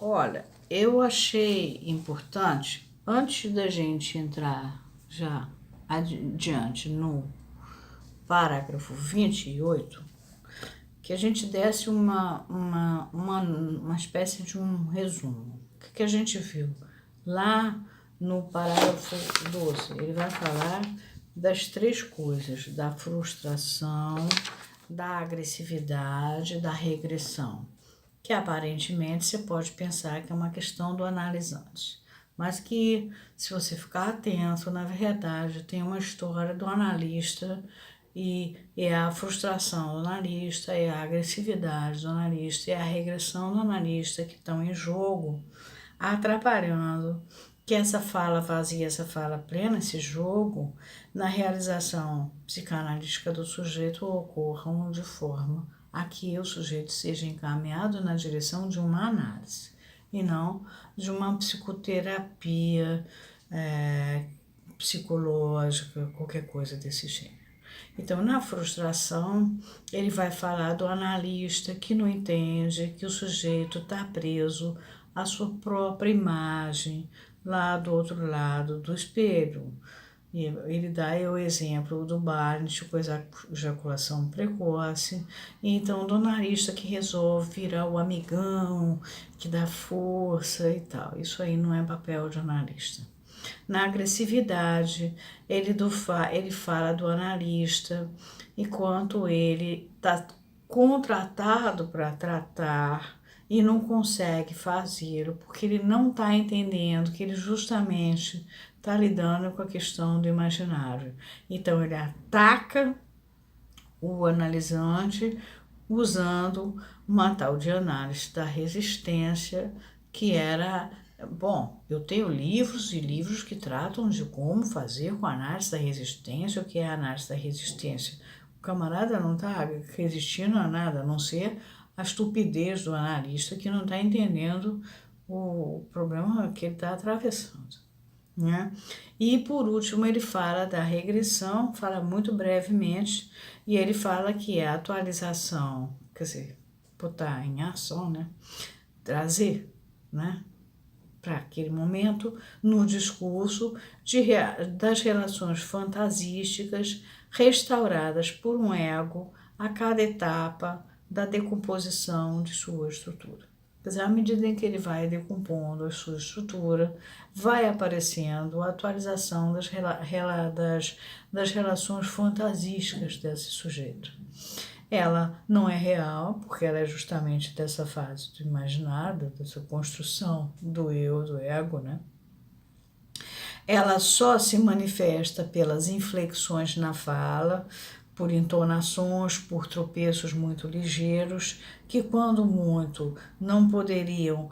Olha, eu achei importante, antes da gente entrar já adiante no parágrafo 28, que a gente desse uma espécie de um resumo. O que a gente viu? Lá no parágrafo 12, ele vai falar das três coisas: da frustração, da agressividade, da regressão, que aparentemente você pode pensar que é uma questão do analisante, mas que, se você ficar atento, na verdade tem uma história do analista, e é a frustração do analista, é a agressividade do analista, é a regressão do analista que estão em jogo, atrapalhando que essa fala vazia, essa fala plena, esse jogo, na realização psicanalítica do sujeito, ocorram de forma a que o sujeito seja encaminhado na direção de uma análise e não de uma psicoterapia psicológica, qualquer coisa desse gênero. Então, na frustração, ele vai falar do analista que não entende que o sujeito está preso à sua própria imagem, lá do outro lado do espelho. Ele dá o exemplo do Barnett com ejaculação precoce, e então do analista que resolve virar o amigão, que dá força e tal. Isso aí não é papel de analista. Na agressividade, ele fala do analista, enquanto ele está contratado para tratar e não consegue fazê-lo, porque ele não está entendendo que ele justamente está lidando com a questão do imaginário. Então, ele ataca o analisante usando uma tal de análise da resistência, que era, bom, eu tenho livros e livros que tratam de como fazer com a análise da resistência. O que é a análise da resistência? O camarada não está resistindo a nada, a não ser a estupidez do analista que não está entendendo o problema que ele está atravessando, né? E por último ele fala da regressão, fala muito brevemente, e ele fala que é a atualização, quer dizer, botar em ação, né? Trazer, né? Para aquele momento, no discurso das relações fantasísticas restauradas por um ego a cada etapa da decomposição de sua estrutura. Quer dizer, à medida em que ele vai decompondo a sua estrutura, vai aparecendo a atualização das relações fantasísticas desse sujeito. Ela não é real, porque ela é justamente dessa fase do imaginário, dessa construção do eu, do ego, né? Ela só se manifesta pelas inflexões na fala, por entonações, por tropeços muito ligeiros, que quando muito não poderiam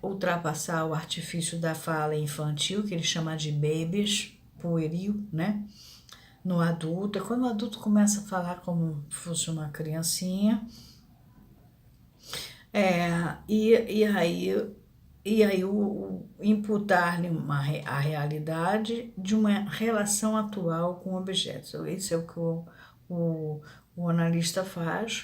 ultrapassar o artifício da fala infantil, que ele chama de babies, pueril, né? No adulto, é quando o adulto começa a falar como se fosse uma criancinha, e aí o imputar-lhe a realidade de uma relação atual com objetos. Isso é o que o analista faz,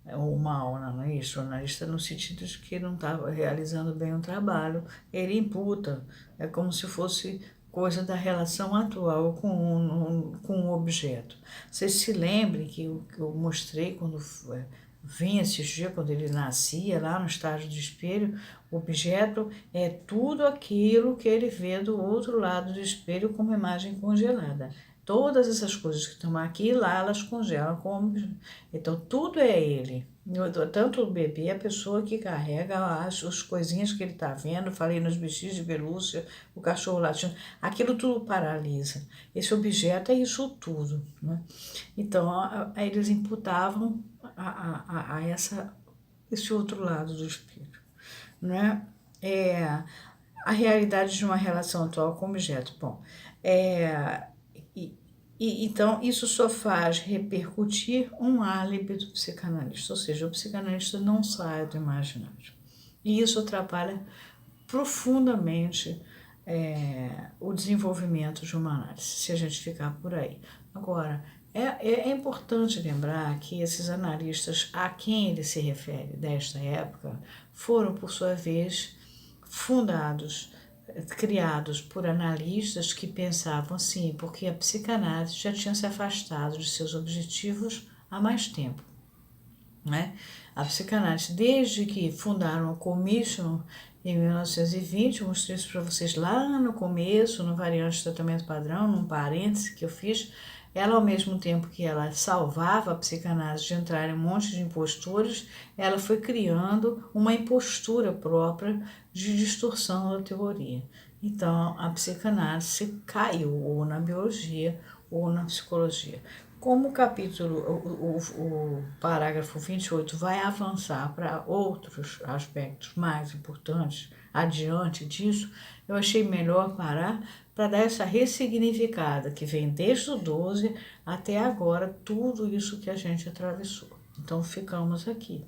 o mal analista, o analista no sentido de que não está realizando bem o trabalho, ele imputa, é como se fosse coisa da relação atual com o objeto. Vocês se lembrem que eu mostrei quando vim esses dias, quando ele nascia, lá no estágio do espelho, o objeto é tudo aquilo que ele vê do outro lado do espelho como imagem congelada. Todas essas coisas que estão aqui, lá elas congelam como. Então, tudo é ele. Tanto o bebê, a pessoa que carrega as coisinhas que ele está vendo, falei nos bichinhos de pelúcia, o cachorro latindo, aquilo tudo paralisa. Esse objeto é isso tudo, né? Então, aí eles imputavam a esse outro lado do espelho, né? A realidade de uma relação atual com o objeto. Bom, então isso só faz repercutir um álibi do psicanalista, ou seja, o psicanalista não sai do imaginário. E isso atrapalha profundamente o desenvolvimento de uma análise, se a gente ficar por aí. Agora, É importante lembrar que esses analistas a quem ele se refere desta época foram, por sua vez, fundados, criados por analistas que pensavam assim, porque a psicanálise já tinha se afastado de seus objetivos há mais tempo, né? A psicanálise, desde que fundaram a Commission em 1920, eu mostrei isso para vocês lá no começo, no Variante de Tratamento Padrão, num parêntese que eu fiz, ela, ao mesmo tempo que ela salvava a psicanálise de entrar em um monte de impostores, ela foi criando uma impostura própria de distorção da teoria. Então, a psicanálise caiu ou na biologia ou na psicologia. Como o capítulo, o parágrafo 28 vai avançar para outros aspectos mais importantes adiante disso, eu achei melhor parar para dar essa ressignificada que vem desde o 12 até agora, tudo isso que a gente atravessou. Então, ficamos aqui.